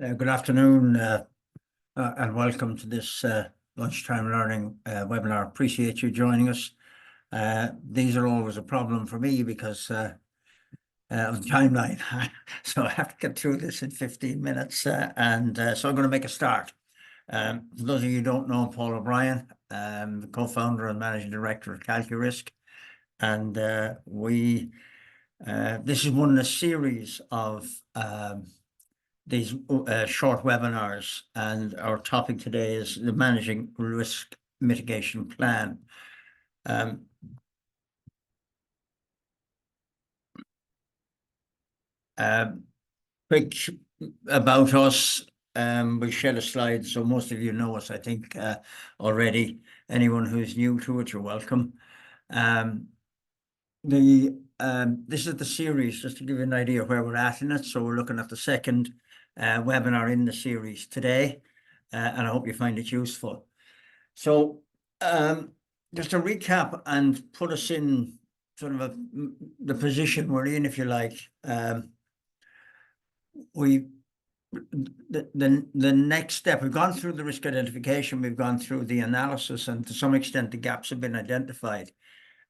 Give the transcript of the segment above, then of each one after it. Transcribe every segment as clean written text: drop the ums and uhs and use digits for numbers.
Good afternoon and welcome to this lunchtime learning webinar. Appreciate you joining us. These are always a problem for me because of the timeline. So I have to get through this in 15 minutes so I'm going to make a start. For those of you who don't know, I'm Paul O'Brien, the co-founder and managing director of calQrisk. And this is one in a series of these short webinars, and our topic today is the Managing Risk Mitigation Plan. Quick about us. We shared a slide, so most of you know us, I think, already. Anyone who's new to it, you're welcome. This is the series, just to give you an idea where we're at in it. So we're looking at the second webinar in the series today, and I hope you find it useful. So just to recap and put us in sort of the position we're in, if you like, the next step, we've gone through the risk identification, we've gone through the analysis, and to some extent the gaps have been identified.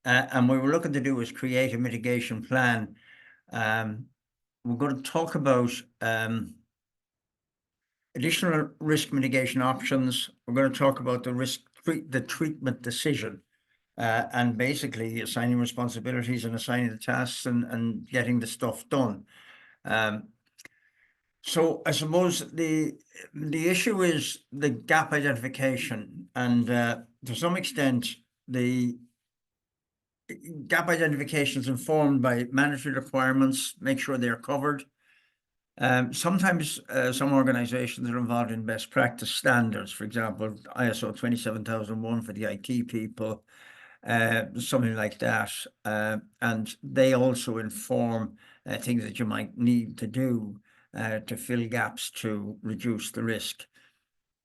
And what we're looking to do is create a mitigation plan. We're going to talk about additional risk mitigation options. We're going to talk about the treatment decision, and basically assigning responsibilities and assigning the tasks and getting the stuff done. So I suppose the issue is the gap identification, and to some extent the gap identification is informed by mandatory requirements, make sure they're covered. Sometimes some organizations are involved in best practice standards, for example, ISO 27001 for the IT people, something like that. And they also inform things that you might need to do to fill gaps to reduce the risk.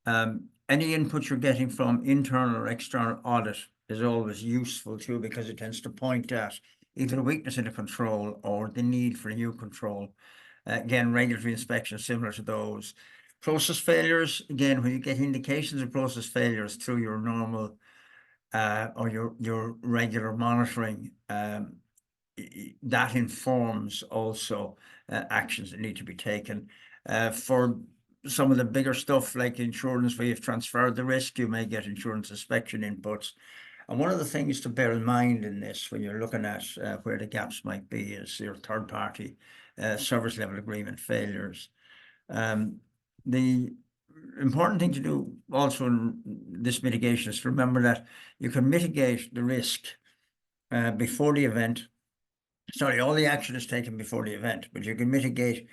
Any input you're getting from internal or external audit is always useful too, because it tends to point at either a weakness in a control or the need for a new control. Again, regulatory inspection similar to those. Process failures, again, when you get indications of process failures through your normal or your regular monitoring, that informs also actions that need to be taken. For some of the bigger stuff like insurance, where you've transferred the risk, you may get insurance inspection inputs. And one of the things to bear in mind in this, when you're looking at where the gaps might be, is your third-party service level agreement failures. The important thing to do also in this mitigation is to remember that you can mitigate the risk before the event. Sorry, all the action is taken before the event, but you can mitigate,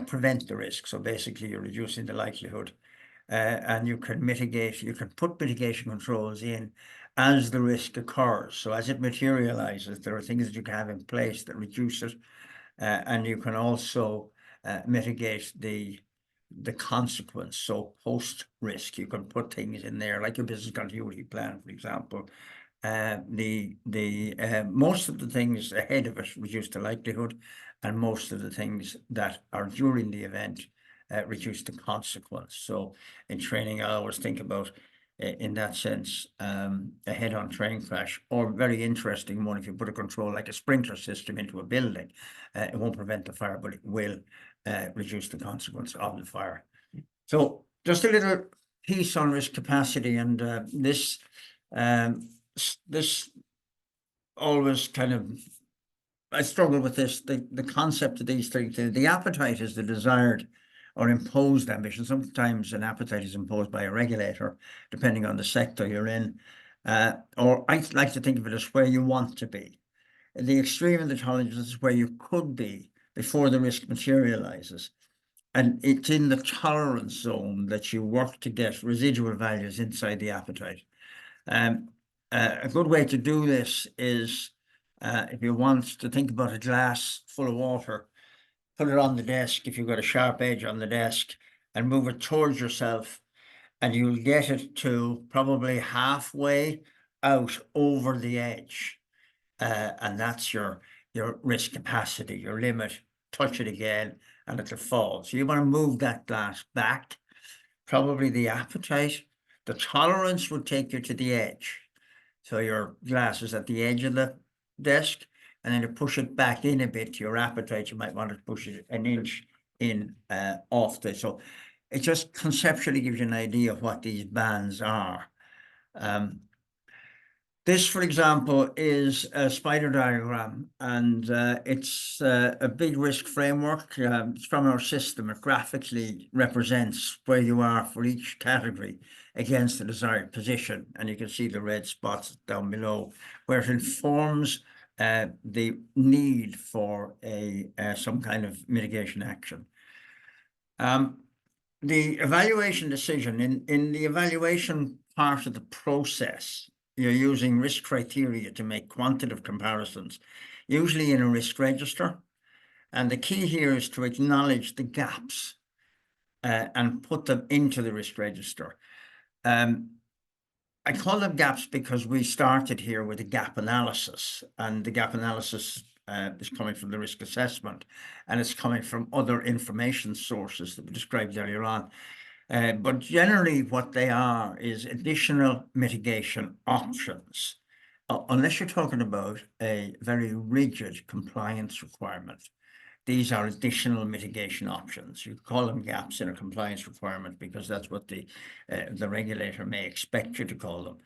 prevent the risk. So basically you're reducing the likelihood. And you can put mitigation controls in as the risk occurs. So as it materializes, there are things that you can have in place that reduce it. And you can also mitigate the consequence. So post risk, you can put things in there like your business continuity plan, for example. Most of the things ahead of it reduce the likelihood, and most of the things that are during the event reduce the consequence. So in training, I always think about, in that sense, a head-on train crash, or very interesting one, if you put a control like a sprinkler system into a building, it won't prevent the fire, but it will reduce the consequence of the fire. So just a little piece on risk capacity, and this always kind of, I struggle with this, the concept of these things. The appetite is the desired or imposed ambition. Sometimes an appetite is imposed by a regulator, depending on the sector you're in. Or I like to think of it as where you want to be. The extreme of the tolerance is where you could be before the risk materializes. And it's in the tolerance zone that you work to get residual values inside the appetite. A good way to do this is, if you want to think about a glass full of water, put it on the desk if you've got a sharp edge on the desk, and move it towards yourself, and you'll get it to probably halfway out over the edge. And that's your risk capacity, your limit. Touch it again, and it'll fall. So you want to move that glass back. Probably the appetite, the tolerance would take you to the edge. So your glass is at the edge of the desk, and then to push it back in a bit to your appetite, you might want to push it an inch in off this. So it just conceptually gives you an idea of what these bands are. This, for example, is a spider diagram, and it's a big risk framework. It's from our system. It graphically represents where you are for each category against the desired position. And you can see the red spots down below, where it informs the need for some kind of mitigation action. The evaluation decision, in the evaluation part of the process, you're using risk criteria to make quantitative comparisons, usually in a risk register. And the key here is to acknowledge the gaps and put them into the risk register. I call them gaps because we started here with a gap analysis, and the gap analysis is coming from the risk assessment, and it's coming from other information sources that we described earlier on. But generally what they are is additional mitigation options, unless you're talking about a very rigid compliance requirement. These are additional mitigation options. You call them gaps in a compliance requirement because that's what the regulator may expect you to call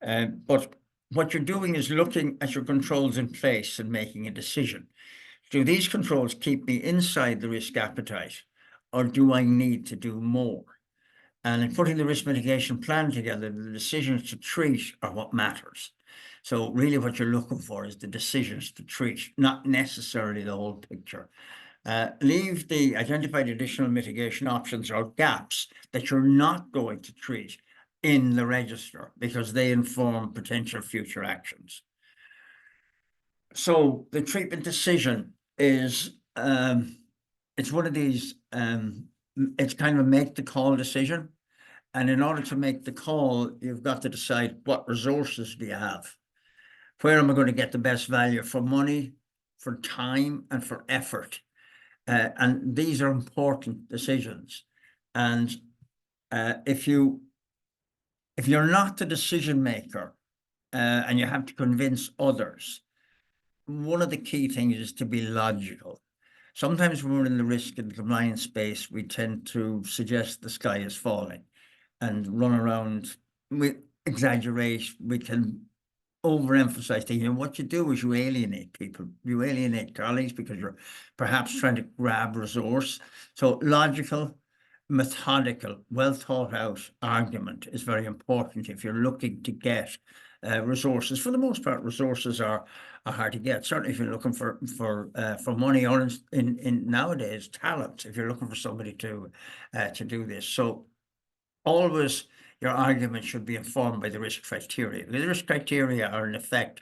them. But what you're doing is looking at your controls in place and making a decision. Do these controls keep me inside the risk appetite, or do I need to do more? And in putting the risk mitigation plan together, the decisions to treat are what matters. So really what you're looking for is the decisions to treat, not necessarily the whole picture. Leave the identified additional mitigation options or gaps that you're not going to treat in the register because they inform potential future actions. So the treatment decision is, it's one of these, it's kind of a make the call decision. And in order to make the call, you've got to decide what resources do you have? Where am I going to get the best value for money, for time, and for effort? And these are important decisions. And if you're not the decision maker and you have to convince others, one of the key things is to be logical. Sometimes when we're in the risk and compliance space, we tend to suggest the sky is falling and run around, we exaggerate, we can overemphasize things. And what you do is you alienate people, you alienate colleagues because you're perhaps trying to grab resource. So logical, methodical, well thought out argument is very important if you're looking to get resources. For the most part, resources are hard to get. Certainly, if you're looking for money, or in nowadays talent, if you're looking for somebody to do this. So always your argument should be informed by the risk criteria. The risk criteria are in effect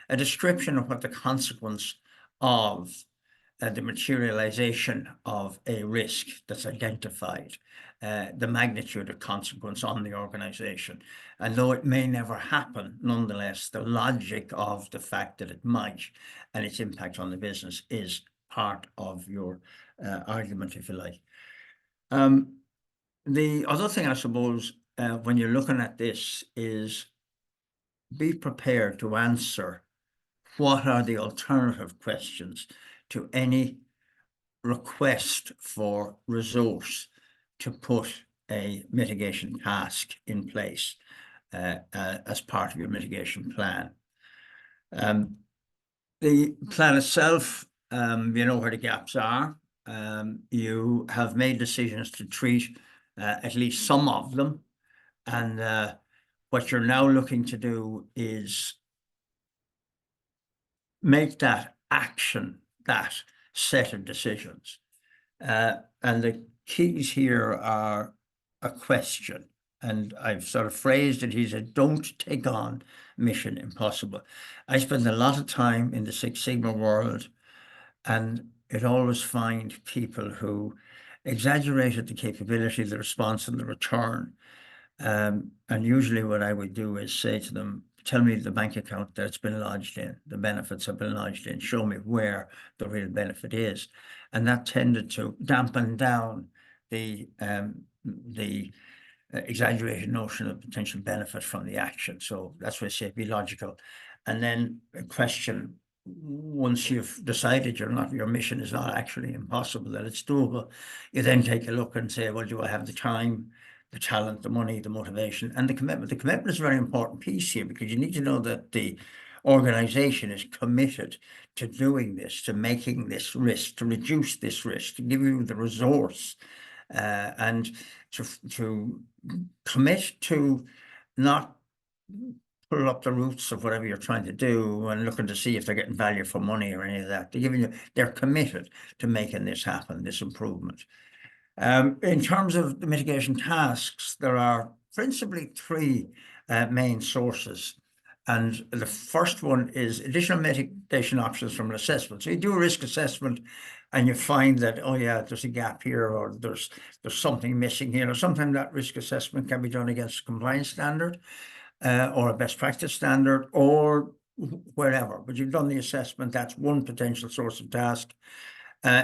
a description of what the consequence of the materialization of a risk that's identified, the magnitude of consequence on the organization. And though it may never happen, nonetheless, the logic of the fact that it might and its impact on the business is part of your argument, if you like. The other thing, I suppose, when you're looking at this is be prepared to answer what are the alternative questions to any request for resource to put a mitigation task in place as part of your mitigation plan. The plan itself, you know where the gaps are. You have made decisions to treat at least some of them. And what you're now looking to do is make that action, that set of decisions. And the keys here are a question. And I've sort of phrased it, he said, don't take on mission impossible. I spend a lot of time in the Six Sigma world, and it always find people who exaggerated the capability, the response, and the return. And usually what I would do is say to them, tell me the bank account that it's been lodged in, the benefits have been lodged in, show me where the real benefit is. And that tended to dampen down the exaggerated notion of potential benefit from the action. So that's why I say be logical. And then a question, once you've decided your mission is not actually impossible, that it's doable, you then take a look and say, well, do I have the time, the talent, the money, the motivation, and the commitment? The commitment is a very important piece here, because you need to know that the organization is committed to doing this, to making this risk, to reduce this risk, to give you the resource, and to commit to not pull up the roots of whatever you're trying to do and looking to see if they're getting value for money or any of that. They're committed to making this happen, this improvement. In terms of the mitigation tasks, there are principally three main sources. And the first one is additional mitigation options from an assessment. So you do a risk assessment and you find that, oh yeah, there's a gap here, or there's something missing here. Or sometimes that risk assessment can be done against a compliance standard, or a best practice standard, or wherever. But you've done the assessment, that's one potential source of task.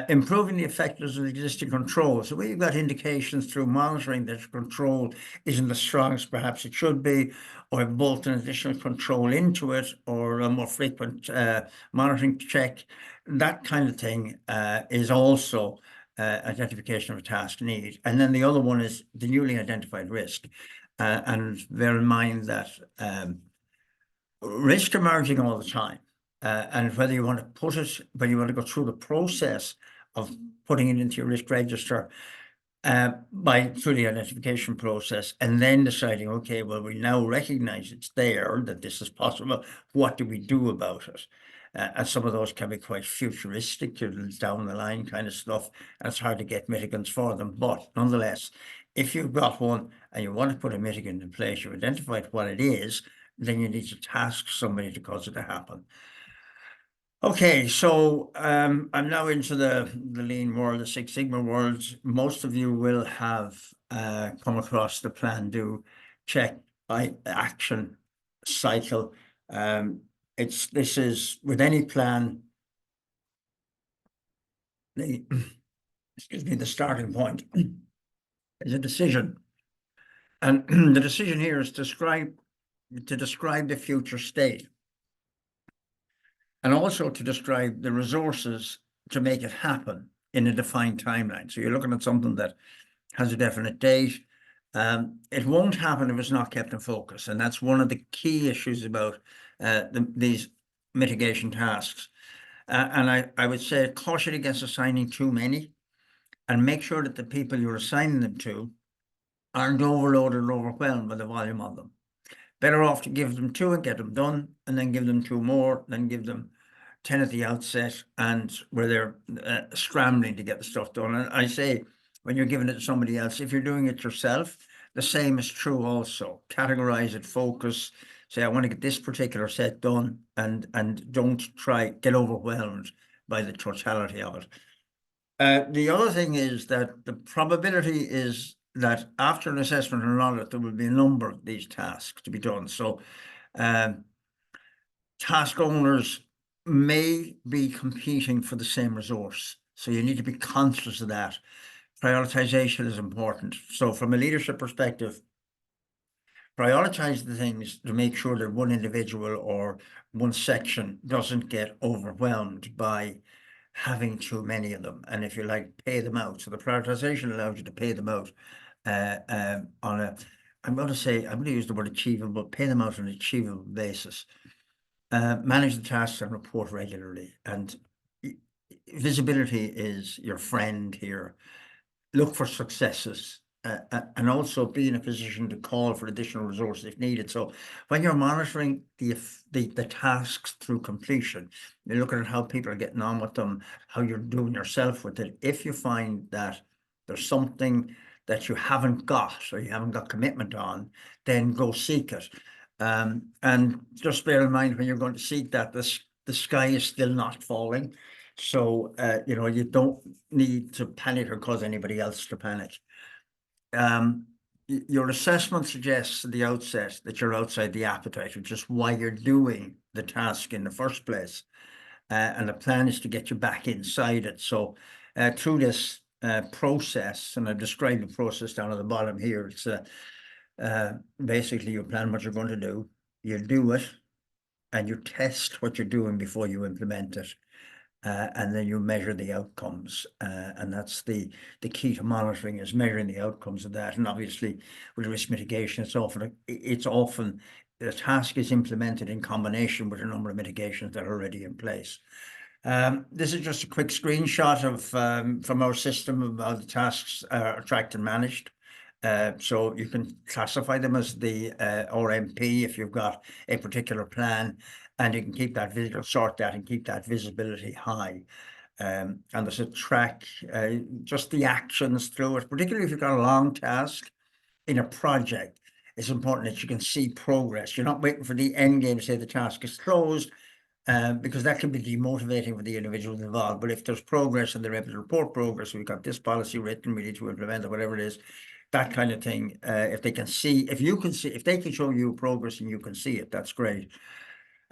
Improving the effectiveness of the existing control. So we've got indications through monitoring that control isn't as strong as perhaps it should be, or bolt an additional control into it, or a more frequent monitoring check. That kind of thing is also identification of a task need. And then the other one is the newly identified risk. And bear in mind that risk emerging all the time. And whether you want to put it, when you want to go through the process of putting it into your risk register, through the identification process, and then deciding, okay, well, we now recognize it's there, that this is possible. What do we do about it? And some of those can be quite futuristic, down the line kind of stuff, and it's hard to get mitigants for them. But nonetheless, if you've got one and you want to put a mitigant in place, you've identified what it is, then you need to task somebody to cause it to happen. Okay, so I'm now into the lean world, the Six Sigma world. Most of you will have come across the plan, do, check, by action cycle. This is with any plan, excuse me, the starting point is a decision. And the decision here is to describe the future state, and also to describe the resources to make it happen in a defined timeline. So you're looking at something that has a definite date. It won't happen if it's not kept in focus. And that's one of the key issues about these mitigation tasks. And I would say caution against assigning too many, and make sure that the people you're assigning them to aren't overloaded or overwhelmed by the volume of them. Better off to give them two and get them done, and then give them two more, then give them 10 at the outset, and where they're scrambling to get the stuff done. And I say, when you're giving it to somebody else, if you're doing it yourself, the same is true also. Categorize it, focus, say, I want to get this particular set done, and don't get overwhelmed by the totality of it. The other thing is that the probability is that after an assessment or an audit, there will be a number of these tasks to be done. So task owners may be competing for the same resource. So you need to be conscious of that. Prioritization is important. So from a leadership perspective, prioritize the things to make sure that one individual or one section doesn't get overwhelmed by having too many of them. And if you like, pay them out. So the prioritization allows you to pay them out on a, I'm going to use the word achievable, pay them out on an achievable basis. Manage the tasks and report regularly. And visibility is your friend here. Look for successes, and also be in a position to call for additional resources if needed. So when you're monitoring the tasks through completion, you're looking at how people are getting on with them, how you're doing yourself with it. If you find that there's something that you haven't got, or you haven't got commitment on, then go seek it. And just bear in mind, when you're going to seek that, the sky is still not falling. So, you don't need to panic or cause anybody else to panic. your assessment suggests at the outset that you're outside the appetite, which is why you're doing the task in the first place. And the plan is to get you back inside it. So through this process, and I've described the process down at the bottom here, it's basically you plan what you're going to do, you do it, and you test what you're doing before you implement it. And then you measure the outcomes, and that's the key to monitoring, is measuring the outcomes of that. And obviously, with risk mitigation, it's often the task is implemented in combination with a number of mitigations that are already in place. This is just a quick screenshot of from our system of how the tasks are tracked and managed. So you can classify them as the RMP if you've got a particular plan, and you can keep that sort that and keep that visibility high. And there's a track, just the actions through it, particularly if you've got a long task in a project. It's important that you can see progress. You're not waiting for the end game to say the task is closed, because that can be demotivating for the individuals involved. But if there's progress and they're able to report progress, we've got this policy written, we need to implement it, whatever it is, that kind of thing. If they can see, if they can show you progress and you can see it, that's great.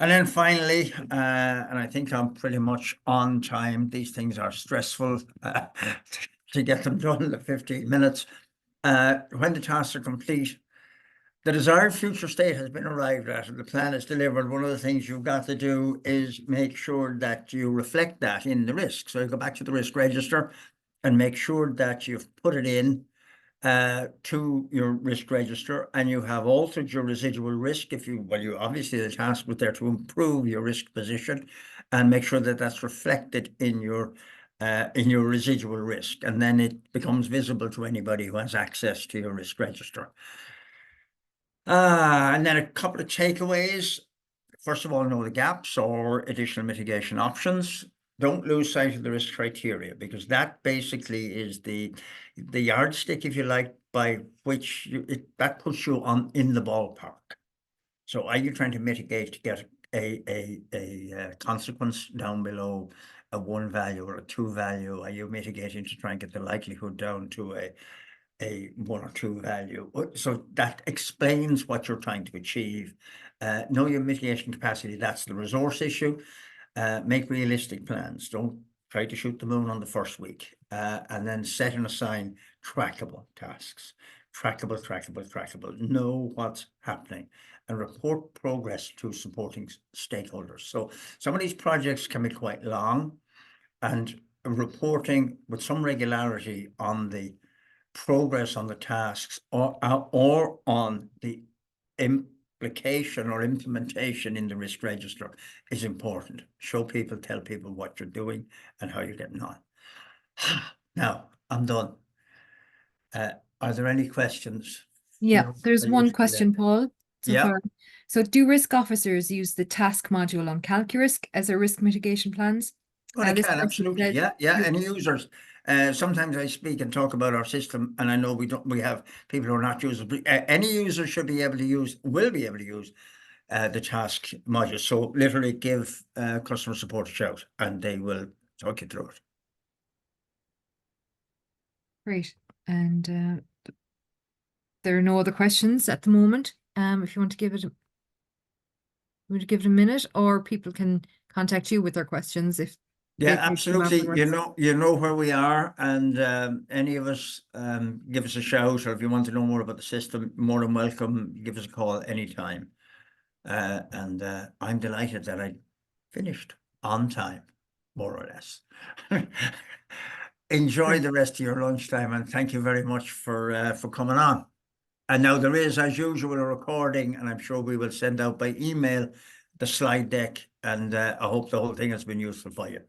And then finally, and I think I'm pretty much on time, these things are stressful to get them done in the 15 minutes. When the tasks are complete, the desired future state has been arrived at and the plan is delivered. One of the things you've got to do is make sure that you reflect that in the risk. So you go back to the risk register and make sure that you've put it in to your risk register, and you have altered your residual risk. You obviously, the task was there to improve your risk position, and make sure that that's reflected in your residual risk, and then it becomes visible to anybody who has access to your risk register. And then a couple of takeaways. First of all, know the gaps or additional mitigation options. Don't lose sight of the risk criteria, because that basically is the yardstick, if you like, by which that puts you in the ballpark. So are you trying to mitigate to get a consequence down below a 1 value or a 2 value? Are you mitigating to try and get the likelihood down to a 1 or 2 value? So that explains what you're trying to achieve. Know your mitigation capacity. That's the resource issue. Make realistic plans. Don't try to shoot the moon on the first week. And then set and assign trackable tasks. Trackable. Know what's happening and report progress to supporting stakeholders. So some of these projects can be quite long, and reporting with some regularity on the progress on the tasks or on the implication or implementation in the risk register is important. Show people, tell people what you're doing and how you're getting on. Now, I'm done. Are there any questions? Yeah, there's one question, Paul, so Yeah. far. So do risk officers use the task module on calQrisk as their risk mitigation plans? Oh, they can, absolutely. Yeah. Any users. Sometimes I speak and talk about our system, and I know we have people who are not users. Any user will be able to use the task module. So literally give customer support a shout and they will talk you through it. Great. And there are no other questions at the moment. If you want to give it a minute, or people can contact you with their questions if Yeah, absolutely. You know where we are, and any of us give us a shout, or if you want to know more about the system, more than welcome. Give us a call anytime. And I'm delighted that I finished on time, more or less. Enjoy the rest of your lunchtime, and thank you very much for coming on. And now there is, as usual, a recording, and I'm sure we will send out by email the slide deck, and I hope the whole thing has been useful for you.